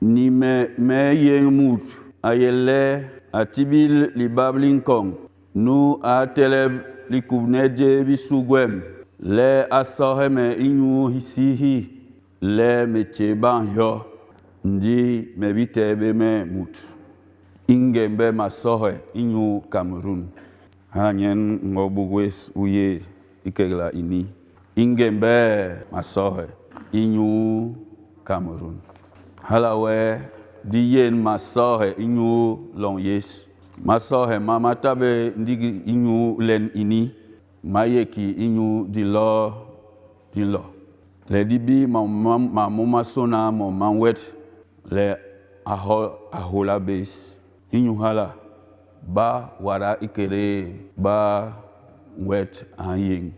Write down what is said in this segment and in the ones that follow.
Ni me yen mut ayele atibil li bablinkong nu a teleb li kubneje bisugwem le asoheme inyu hisihi le mecheban yo ndi me bitebe me mut ingembe masohe inyu Cameroun hanyen ngobugwes uye ikegla ini ingembe masohe inyu Cameroun halawe diyen masohe inyu long yes masohe mama tabe ndigi inyu len ini mayeki inyu dilo le dibi mama sona mama wet le ahola base inyu hala ba wara ikere ba wet anying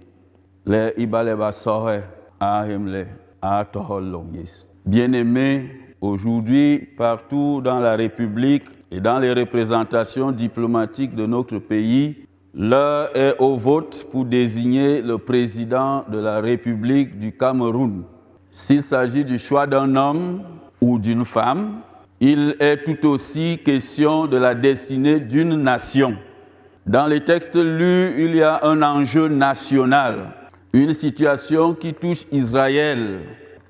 le ibale ba sohe ahemle a tohol long yes bien-aimés. Aujourd'hui, partout dans la République et dans les représentations diplomatiques de notre pays, l'heure est au vote pour désigner le président de la République du Cameroun. S'il s'agit du choix d'un homme ou d'une femme, il est tout aussi question de la destinée d'une nation. Dans les textes lus, il y a un enjeu national, une situation qui touche Israël.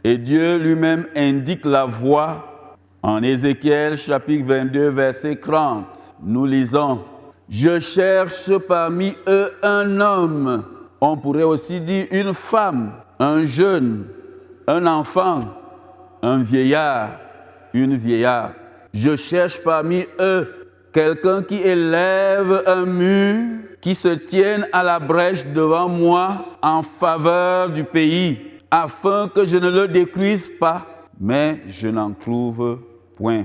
Et Dieu lui-même indique la voie. En Ézéchiel chapitre 22, verset 30, nous lisons « Je cherche parmi eux un homme ». On pourrait aussi dire une femme, un jeune, un enfant, un vieillard, une vieillarde. Je cherche parmi eux quelqu'un qui élève un mur, qui se tienne à la brèche devant moi en faveur du pays, afin que je ne le détruise pas, mais je n'en trouve point.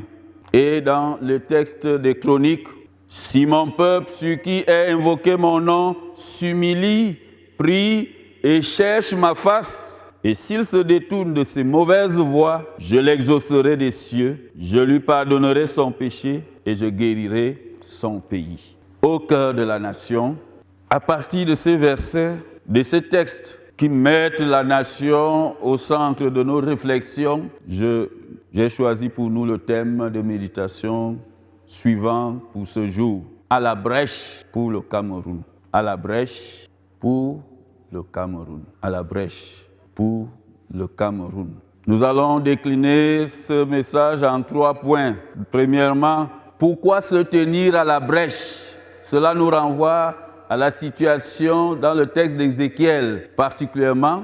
Et dans le texte des Chroniques, si mon peuple, sur qui est invoqué mon nom, s'humilie, prie et cherche ma face, et s'il se détourne de ses mauvaises voies, je l'exaucerai des cieux, je lui pardonnerai son péché et je guérirai son pays. Au cœur de la nation, à partir de ces versets, de ces textes, qui mettent la nation au centre de nos réflexions, j'ai choisi pour nous le thème de méditation suivant pour ce jour. À la brèche pour le Cameroun. À la brèche pour le Cameroun. À la brèche pour le Cameroun. Nous allons décliner ce message en 3 points. Premièrement, pourquoi se tenir à la brèche? Cela nous renvoie à la situation dans le texte d'Ézéchiel, particulièrement,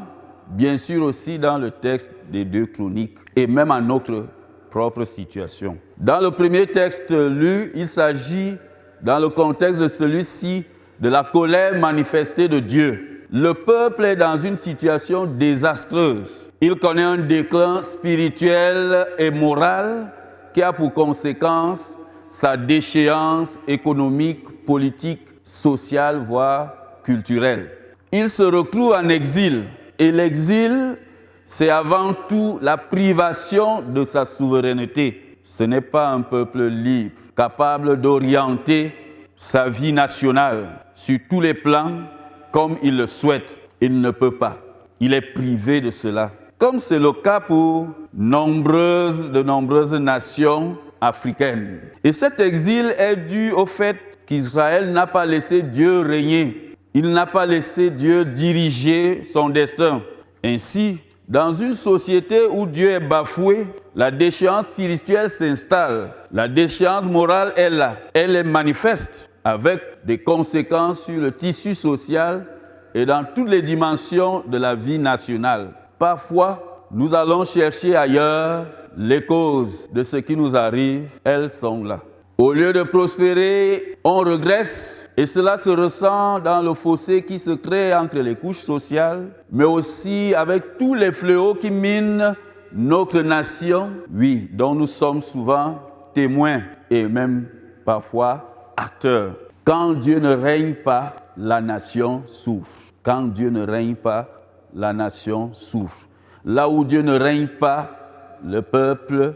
bien sûr aussi dans le texte des 2 Chroniques, et même à notre propre situation. Dans le premier texte lu, il s'agit, dans le contexte de celui-ci, de la colère manifestée de Dieu. Le peuple est dans une situation désastreuse. Il connaît un déclin spirituel et moral qui a pour conséquence sa déchéance économique, politique, sociale, voire culturelle. Il se retrouve en exil. Et l'exil, c'est avant tout la privation de sa souveraineté. Ce n'est pas un peuple libre, capable d'orienter sa vie nationale sur tous les plans comme il le souhaite. Il ne peut pas. Il est privé de cela. Comme c'est le cas pour de nombreuses nations africaines. Et cet exil est dû au fait qu'Israël n'a pas laissé Dieu régner. Il n'a pas laissé Dieu diriger son destin. Ainsi, dans une société où Dieu est bafoué, la déchéance spirituelle s'installe. La déchéance morale est là. Elle est manifeste avec des conséquences sur le tissu social et dans toutes les dimensions de la vie nationale. Parfois, nous allons chercher ailleurs les causes de ce qui nous arrive. Elles sont là. Au lieu de prospérer, on régresse et cela se ressent dans le fossé qui se crée entre les couches sociales, mais aussi avec tous les fléaux qui minent notre nation, oui, dont nous sommes souvent témoins et même parfois acteurs. Quand Dieu ne règne pas, la nation souffre. Quand Dieu ne règne pas, la nation souffre. Là où Dieu ne règne pas, le peuple,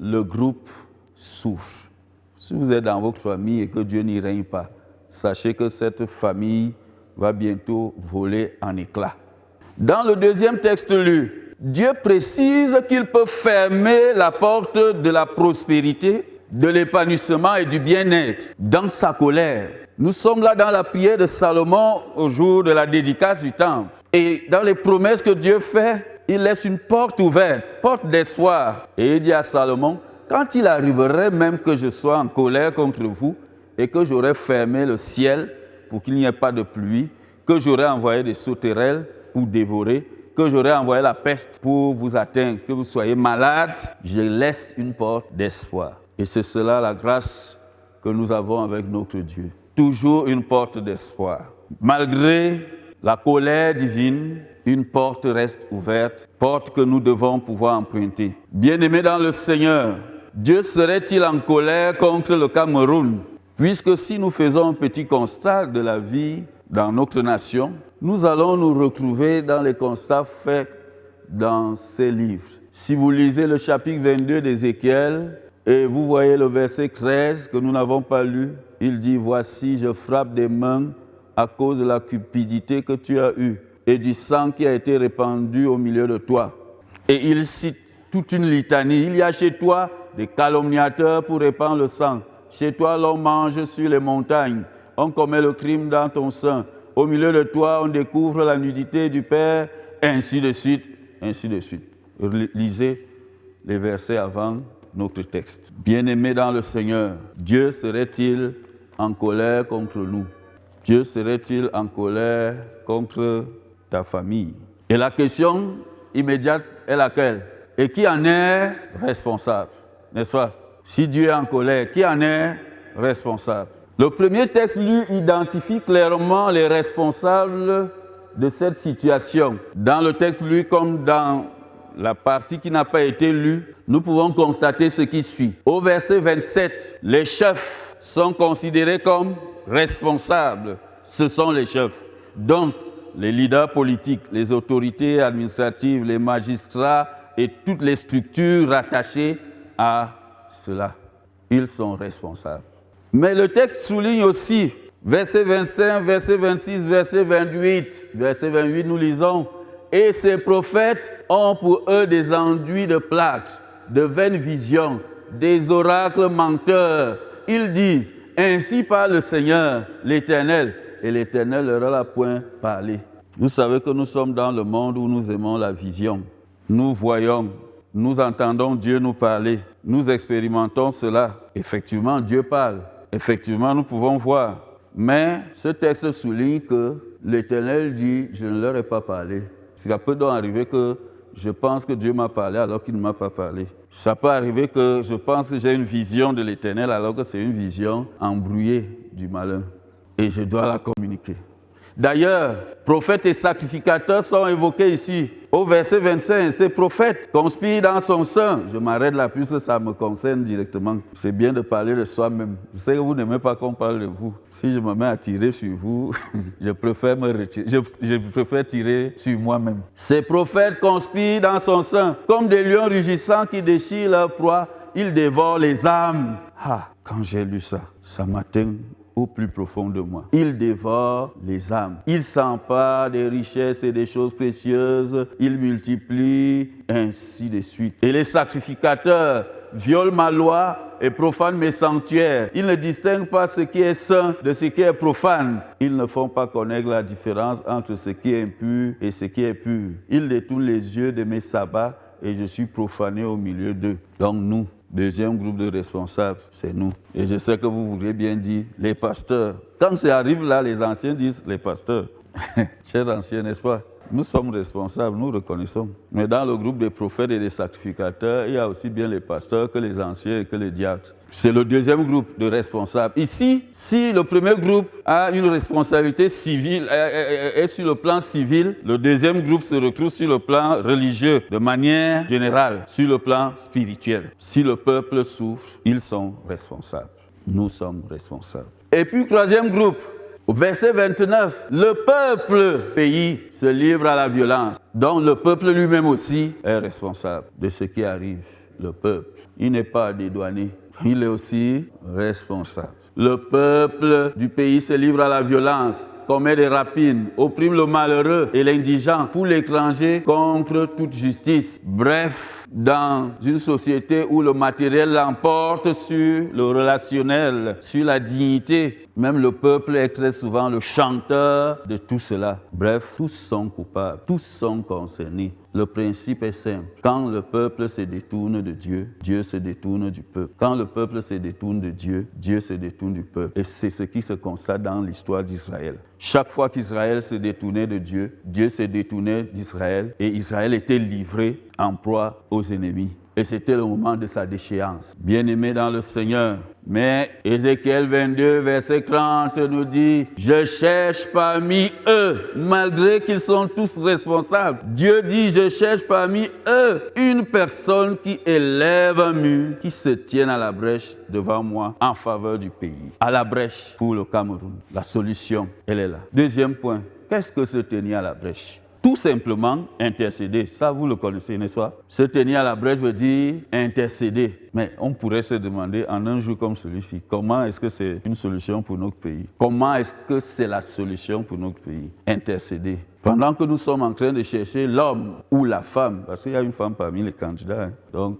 le groupe souffre. Si vous êtes dans votre famille et que Dieu n'y règne pas, sachez que cette famille va bientôt voler en éclats. Dans le deuxième texte lu, Dieu précise qu'il peut fermer la porte de la prospérité, de l'épanouissement et du bien-être dans sa colère. Nous sommes là dans la prière de Salomon au jour de la dédicace du temple. Et dans les promesses que Dieu fait, il laisse une porte ouverte, porte d'espoir. Et il dit à Salomon, quand il arriverait même que je sois en colère contre vous et que j'aurais fermé le ciel pour qu'il n'y ait pas de pluie, que j'aurais envoyé des sauterelles pour dévorer, que j'aurais envoyé la peste pour vous atteindre, que vous soyez malades, je laisse une porte d'espoir. Et c'est cela la grâce que nous avons avec notre Dieu. Toujours une porte d'espoir. Malgré la colère divine, une porte reste ouverte, porte que nous devons pouvoir emprunter. Bien-aimés dans le Seigneur, Dieu serait-il en colère contre le Cameroun? Puisque si nous faisons un petit constat de la vie dans notre nation, nous allons nous retrouver dans les constats faits dans ces livres. Si vous lisez le chapitre 22 d'Ézéchiel, et vous voyez le verset 13 que nous n'avons pas lu, il dit « Voici, je frappe des mains à cause de la cupidité que tu as eue et du sang qui a été répandu au milieu de toi. » Et il cite toute une litanie. Il y a chez toi des calomniateurs pour répandre le sang. Chez toi, l'on mange sur les montagnes. On commet le crime dans ton sein. Au milieu de toi, on découvre la nudité du Père, ainsi de suite, ainsi de suite. Lisez les versets avant notre texte. Bien-aimés dans le Seigneur, Dieu serait-il en colère contre nous? Dieu serait-il en colère contre ta famille? Et la question immédiate est laquelle? Et qui en est responsable? N'est-ce pas? Si Dieu est en colère, qui en est responsable? Le premier texte lu identifie clairement les responsables de cette situation. Dans le texte lu comme dans la partie qui n'a pas été lue, nous pouvons constater ce qui suit. Au verset 27, les chefs sont considérés comme responsables. Ce sont les chefs. Donc, les leaders politiques, les autorités administratives, les magistrats et toutes les structures rattachées à cela, ils sont responsables. Mais le texte souligne aussi, verset 25, verset 26, verset 28. Verset 28, nous lisons « Et ces prophètes ont pour eux des enduits de plaques, de vaines visions, des oracles menteurs. Ils disent « Ainsi parle le Seigneur, l'Éternel. » Et l'Éternel leur a point parlé. Vous savez que nous sommes dans le monde où nous aimons la vision. Nous voyons, nous entendons Dieu nous parler. Nous expérimentons cela. Effectivement, Dieu parle. Effectivement, nous pouvons voir. Mais ce texte souligne que l'Éternel dit « Je ne leur ai pas parlé ». Ça peut donc arriver que je pense que Dieu m'a parlé alors qu'il ne m'a pas parlé. Ça peut arriver que je pense que j'ai une vision de l'Éternel alors que c'est une vision embrouillée du malin. Et je dois la communiquer. D'ailleurs, prophètes et sacrificateurs sont évoqués ici. Au verset 25, ces prophètes conspirent dans son sein. Je m'arrête là puisque ça me concerne directement. C'est bien de parler de soi-même. Je sais que vous n'aimez pas qu'on parle de vous. Si je me mets à tirer sur vous, je préfère me retirer. Je préfère tirer sur moi-même. Ces prophètes conspirent dans son sein. Comme des lions rugissants qui déchirent leur proie, ils dévorent les âmes. Ah, quand j'ai lu ça, ça m'atteint au plus profond de moi. Il dévore les âmes. Il s'empare des richesses et des choses précieuses. Il multiplie, ainsi de suite. Et les sacrificateurs violent ma loi et profanent mes sanctuaires. Ils ne distinguent pas ce qui est saint de ce qui est profane. Ils ne font pas connaître la différence entre ce qui est impur et ce qui est pur. Ils détournent les yeux de mes sabbats et je suis profané au milieu d'eux. Donc nous, deuxième groupe de responsables, c'est nous. Et je sais que vous voudriez bien dire les pasteurs. Quand ça arrive là, les anciens disent les pasteurs. Chers anciens, n'est-ce pas? Nous sommes responsables, nous reconnaissons. Mais dans le groupe des prophètes et des sacrificateurs, il y a aussi bien les pasteurs que les anciens et que les diacres. C'est le deuxième groupe de responsables. Ici, si le premier groupe a une responsabilité civile, est sur le plan civil, le deuxième groupe se retrouve sur le plan religieux, de manière générale, sur le plan spirituel. Si le peuple souffre, ils sont responsables. Nous sommes responsables. Et puis, troisième groupe, au verset 29, le peuple pays se livre à la violence. Donc, le peuple lui-même aussi est responsable de ce qui arrive. Le peuple, il n'est pas dédouané, il est aussi responsable. Le peuple du pays se livre à la violence, commet des rapines, opprime le malheureux et l'indigent, pour l'étranger contre toute justice. Bref, dans une société où le matériel l'emporte sur le relationnel, sur la dignité, même le peuple est très souvent le chanteur de tout cela. Bref, tous sont coupables, tous sont concernés. Le principe est simple. Quand le peuple se détourne de Dieu, Dieu se détourne du peuple. Quand le peuple se détourne de Dieu, Dieu se détourne du peuple. Et c'est ce qui se constate dans l'histoire d'Israël. Chaque fois qu'Israël se détournait de Dieu, Dieu se détournait d'Israël et Israël était livré en proie aux ennemis. Et c'était le moment de sa déchéance. Bien-aimé dans le Seigneur. Mais Ézéchiel 22, verset 30 nous dit « Je cherche parmi eux, malgré qu'ils sont tous responsables. » Dieu dit « Je cherche parmi eux une personne qui élève un mur, qui se tienne à la brèche devant moi en faveur du pays. » À la brèche pour le Cameroun. La solution, elle est là. Deuxième point, qu'est-ce que se tenir à la brèche? Tout simplement intercéder. Ça, vous le connaissez, n'est-ce pas? Se tenir à la brèche veut dire intercéder. Mais on pourrait se demander, en un jour comme celui-ci, comment est-ce que c'est une solution pour notre pays? Comment est-ce que c'est la solution pour notre pays? Intercéder. Pendant que nous sommes en train de chercher l'homme ou la femme, parce qu'il y a une femme parmi les candidats, donc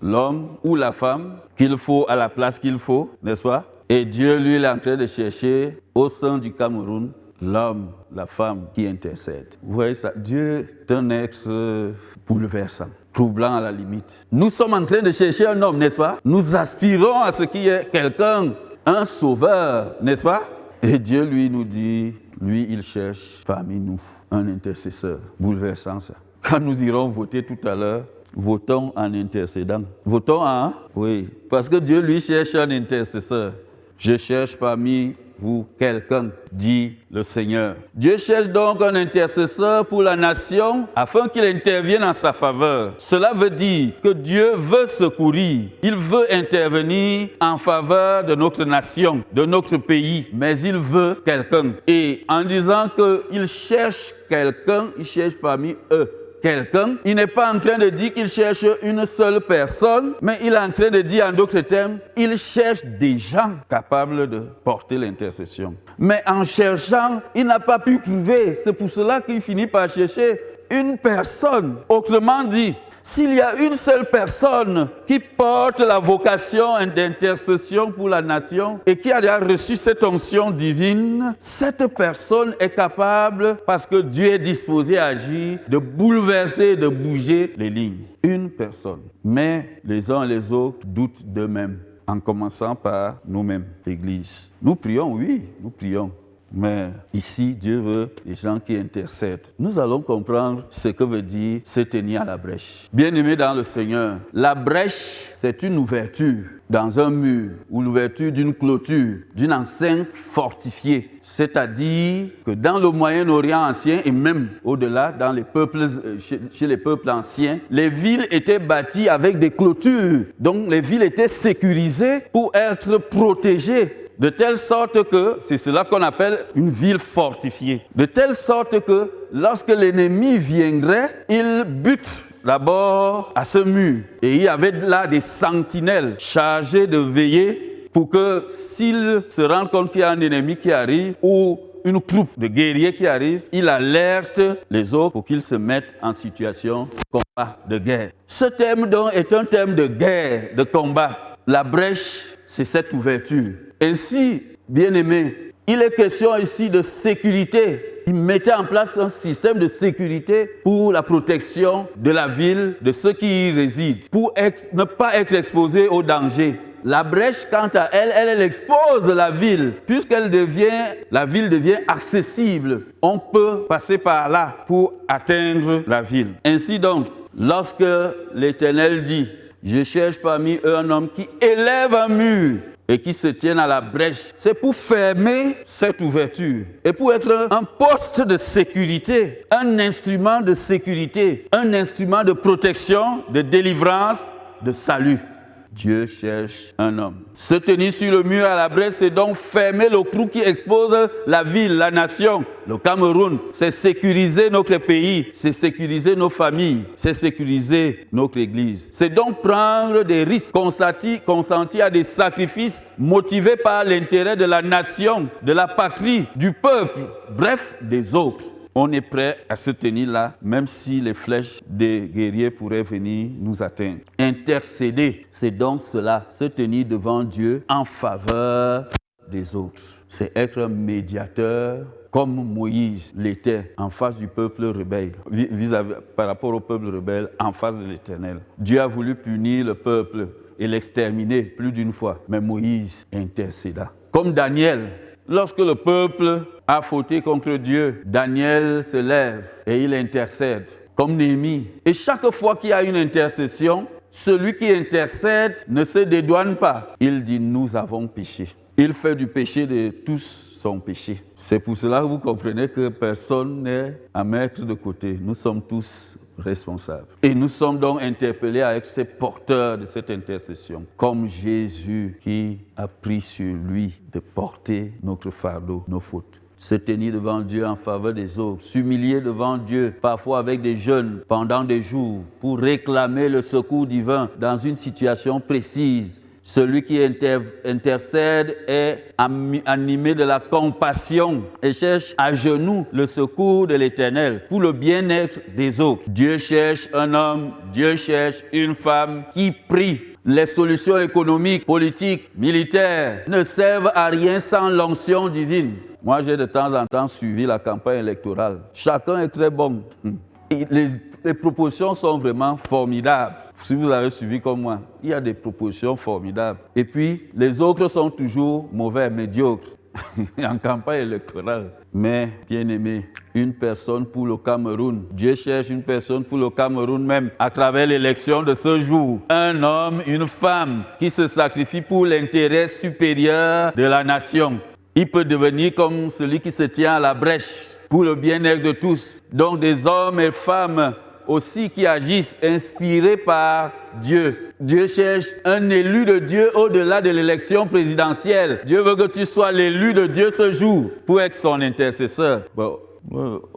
l'homme ou la femme qu'il faut à la place qu'il faut, n'est-ce pas? Et Dieu, lui, il est en train de chercher au sein du Cameroun l'homme, la femme qui intercède. Vous voyez ça? Dieu est un être bouleversant, troublant à la limite. Nous sommes en train de chercher un homme, n'est-ce pas? Nous aspirons à ce qu'il y ait quelqu'un, un sauveur, n'est-ce pas? Et Dieu, lui, nous dit, lui, il cherche parmi nous un intercesseur. Bouleversant ça. Quand nous irons voter tout à l'heure, votons en intercédant. Votons en? Oui, parce que Dieu, lui, cherche un intercesseur. Je cherche parmi vous quelqu'un, dit le Seigneur. Dieu cherche donc un intercesseur pour la nation afin qu'il intervienne en sa faveur. Cela veut dire que Dieu veut secourir, il veut intervenir en faveur de notre nation, de notre pays, mais il veut quelqu'un. Et en disant qu'il cherche quelqu'un, il cherche parmi eux quelqu'un, il n'est pas en train de dire qu'il cherche une seule personne, mais il est en train de dire en d'autres termes, il cherche des gens capables de porter l'intercession. Mais en cherchant, il n'a pas pu trouver. C'est pour cela qu'il finit par chercher une personne. Autrement dit, s'il y a une seule personne qui porte la vocation d'intercession pour la nation et qui a déjà reçu cette onction divine, cette personne est capable, parce que Dieu est disposé à agir, de bouleverser, de bouger les lignes. Une personne. Mais les uns et les autres doutent d'eux-mêmes, en commençant par nous-mêmes, l'Église. Nous prions, oui, nous prions. Mais ici, Dieu veut des gens qui intercèdent. Nous allons comprendre ce que veut dire se tenir à la brèche. Bien-aimés dans le Seigneur, la brèche, c'est une ouverture dans un mur ou l'ouverture d'une clôture, d'une enceinte fortifiée. C'est-à-dire que dans le Moyen-Orient ancien et même au-delà, dans les peuples, chez les peuples anciens, les villes étaient bâties avec des clôtures. Donc les villes étaient sécurisées pour être protégées. De telle sorte que, c'est cela qu'on appelle une ville fortifiée. De telle sorte que, lorsque l'ennemi viendrait, il bute d'abord à ce mur. Et il y avait là des sentinelles chargées de veiller pour que s'il se rend compte qu'il y a un ennemi qui arrive ou une troupe de guerriers qui arrive, il alerte les autres pour qu'ils se mettent en situation de combat, de guerre. Ce thème donc est un thème de guerre, de combat. La brèche, c'est cette ouverture. Ainsi, bien-aimés, il est question ici de sécurité. Il mettait en place un système de sécurité pour la protection de la ville, de ceux qui y résident, pour ne pas être exposés au danger. La brèche, quant à elle, elle expose la ville, puisqu'elle la ville devient accessible. On peut passer par là pour atteindre la ville. Ainsi donc, lorsque l'Éternel dit, je cherche parmi eux un homme qui élève un mur et qui se tienne à la brèche, c'est pour fermer cette ouverture et pour être un poste de sécurité, un instrument de sécurité, un instrument de protection, de délivrance, de salut. Dieu cherche un homme. Se tenir sur le mur à la brèche, c'est donc fermer le trou qui expose la ville, la nation, le Cameroun. C'est sécuriser notre pays, c'est sécuriser nos familles, c'est sécuriser notre église. C'est donc prendre des risques, consentir à des sacrifices motivés par l'intérêt de la nation, de la patrie, du peuple, bref, des autres. On est prêt à se tenir là, même si les flèches des guerriers pourraient venir nous atteindre. Intercéder, c'est donc cela, se tenir devant Dieu en faveur des autres. C'est être un médiateur comme Moïse l'était en face du peuple rebelle, par rapport au peuple rebelle en face de l'Éternel. Dieu a voulu punir le peuple et l'exterminer plus d'une fois, mais Moïse intercéda. Comme Daniel, lorsque le peuple a fauté contre Dieu, Daniel se lève et il intercède, comme Néhémie. Et chaque fois qu'il y a une intercession, celui qui intercède ne se dédouane pas. Il dit, nous avons péché. Il fait du péché de tous son péché. C'est pour cela que vous comprenez que personne n'est à mettre de côté. Nous sommes tous responsables. Et nous sommes donc interpellés à être ces porteurs de cette intercession, comme Jésus qui a pris sur lui de porter notre fardeau, nos fautes. Se tenir devant Dieu en faveur des autres, s'humilier devant Dieu, parfois avec des jeûnes pendant des jours, pour réclamer le secours divin dans une situation précise. Celui qui intercède est animé de la compassion et cherche à genoux le secours de l'Éternel pour le bien-être des autres. Dieu cherche un homme, Dieu cherche une femme qui prie. Les solutions économiques, politiques, militaires ne servent à rien sans l'onction divine. Moi, j'ai de temps en temps suivi la campagne électorale. Chacun est très bon. Les propositions sont vraiment formidables. Si vous avez suivi comme moi, il y a des propositions formidables. Et puis, les autres sont toujours mauvais, médiocres, en campagne électorale. Mais, bien aimé, une personne pour le Cameroun. Dieu cherche une personne pour le Cameroun même, à travers l'élection de ce jour. Un homme, une femme qui se sacrifie pour l'intérêt supérieur de la nation. Il peut devenir comme celui qui se tient à la brèche pour le bien-être de tous. Donc, des hommes et femmes aussi qui agissent inspirés par Dieu. Dieu cherche un élu de Dieu au-delà de l'élection présidentielle. Dieu veut que tu sois l'élu de Dieu ce jour pour être son intercesseur. Bon,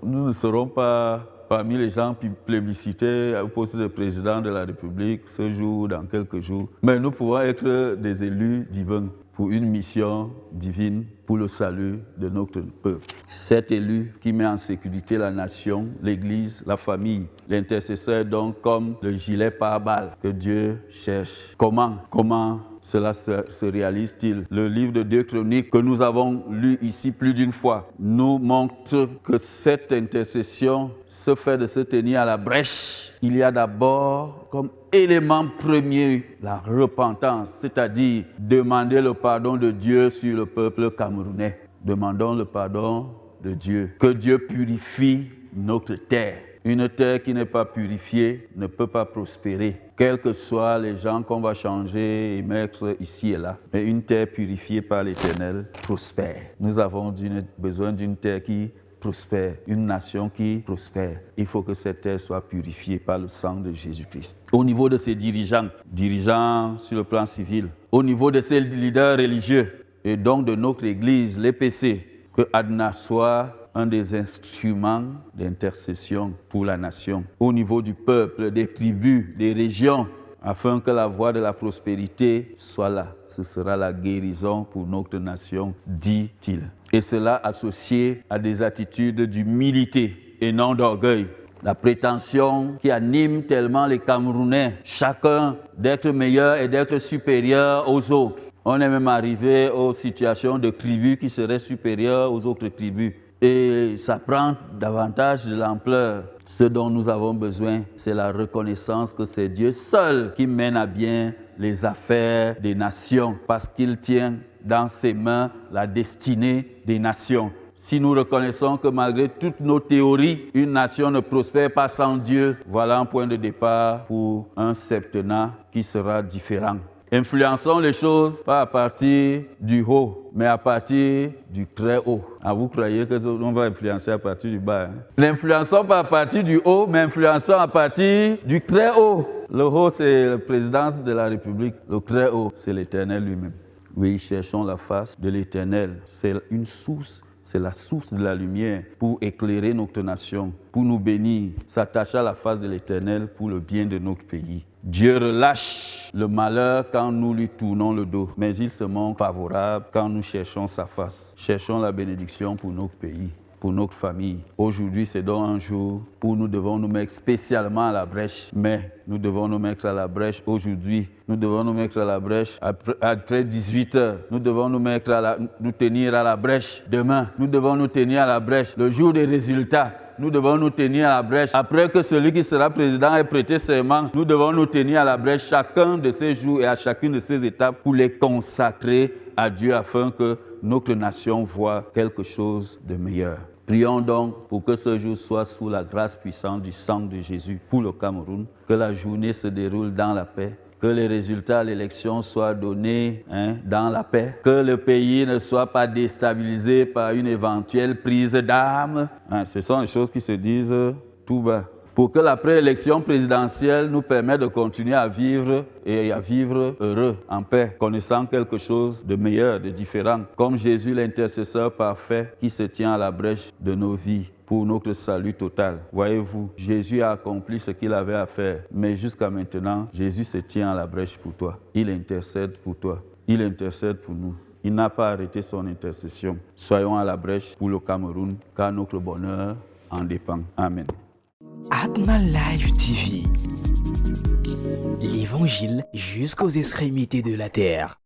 nous ne serons pas parmi les gens plébiscités au poste de président de la République ce jour, dans quelques jours. Mais nous pouvons être des élus divins pour une mission divine, pour le salut de notre peuple. Cet élu qui met en sécurité la nation, l'Église, la famille, l'intercesseur donc comme le gilet pare-balles que Dieu cherche. Comment cela se réalise-t-il? Le livre de 2 Chroniques que nous avons lu ici plus d'une fois nous montre que cette intercession se fait de se tenir à la brèche. Il y a d'abord comme élément premier la repentance, c'est-à-dire demander le pardon de Dieu sur le peuple camerounais. Demandons le pardon de Dieu. Que Dieu purifie notre terre. Une terre qui n'est pas purifiée ne peut pas prospérer, quels que soient les gens qu'on va changer et mettre ici et là. Mais une terre purifiée par l'Éternel prospère. Nous avons besoin d'une terre qui prospère, une nation qui prospère. Il faut que cette terre soit purifiée par le sang de Jésus-Christ. Au niveau de ses dirigeants sur le plan civil, au niveau de ses leaders religieux et donc de notre Église, l'EPC, que Adna soit un des instruments d'intercession pour la nation. Au niveau du peuple, des tribus, des régions, afin que la voie de la prospérité soit là. Ce sera la guérison pour notre nation, dit-il. Et cela associé à des attitudes d'humilité et non d'orgueil. La prétention qui anime tellement les Camerounais, chacun d'être meilleur et d'être supérieur aux autres. On est même arrivé aux situations de tribus qui seraient supérieures aux autres tribus. Et ça prend davantage de l'ampleur. Ce dont nous avons besoin, c'est la reconnaissance que c'est Dieu seul qui mène à bien les affaires des nations, parce qu'il tient dans ses mains la destinée des nations. Si nous reconnaissons que malgré toutes nos théories, une nation ne prospère pas sans Dieu, voilà un point de départ pour un septennat qui sera différent. Influençons les choses pas à partir du haut, mais à partir du très haut. Ah, vous croyez que on va influencer à partir du bas? N'influençons pas à partir du haut, mais influençons à partir du très haut. Le haut, c'est la présidence de la République. Le très haut, c'est l'Éternel lui-même. Oui, cherchons la face de l'Éternel. C'est une source. C'est la source de la lumière pour éclairer notre nation, pour nous bénir, s'attacher à la face de l'Éternel pour le bien de notre pays. Dieu relâche le malheur quand nous lui tournons le dos, mais il se montre favorable quand nous cherchons sa face. Cherchons la bénédiction pour notre pays, pour notre famille. Aujourd'hui, c'est donc un jour où nous devons nous mettre spécialement à la brèche, mais nous devons nous mettre à la brèche aujourd'hui. Nous devons nous mettre à la brèche après 18 heures. Nous devons nous tenir à la brèche demain. Nous devons nous tenir à la brèche le jour des résultats. Nous devons nous tenir à la brèche. Après que celui qui sera président ait prêté serment, nous devons nous tenir à la brèche chacun de ces jours et à chacune de ces étapes pour les consacrer à Dieu afin que notre nation voit quelque chose de meilleur. Prions donc pour que ce jour soit sous la grâce puissante du sang de Jésus pour le Cameroun, que la journée se déroule dans la paix, que les résultats de l'élection soient donnés dans la paix, que le pays ne soit pas déstabilisé par une éventuelle prise d'armes. Ce sont les choses qui se disent tout bas. Pour que la préélection présidentielle nous permette de continuer à vivre et à vivre heureux, en paix, connaissant quelque chose de meilleur, de différent, comme Jésus l'intercesseur parfait qui se tient à la brèche de nos vies pour notre salut total. Voyez-vous, Jésus a accompli ce qu'il avait à faire, mais jusqu'à maintenant, Jésus se tient à la brèche pour toi. Il intercède pour toi. Il intercède pour nous. Il n'a pas arrêté son intercession. Soyons à la brèche pour le Cameroun, car notre bonheur en dépend. Amen. Adna Live TV, l'évangile jusqu'aux extrémités de la terre.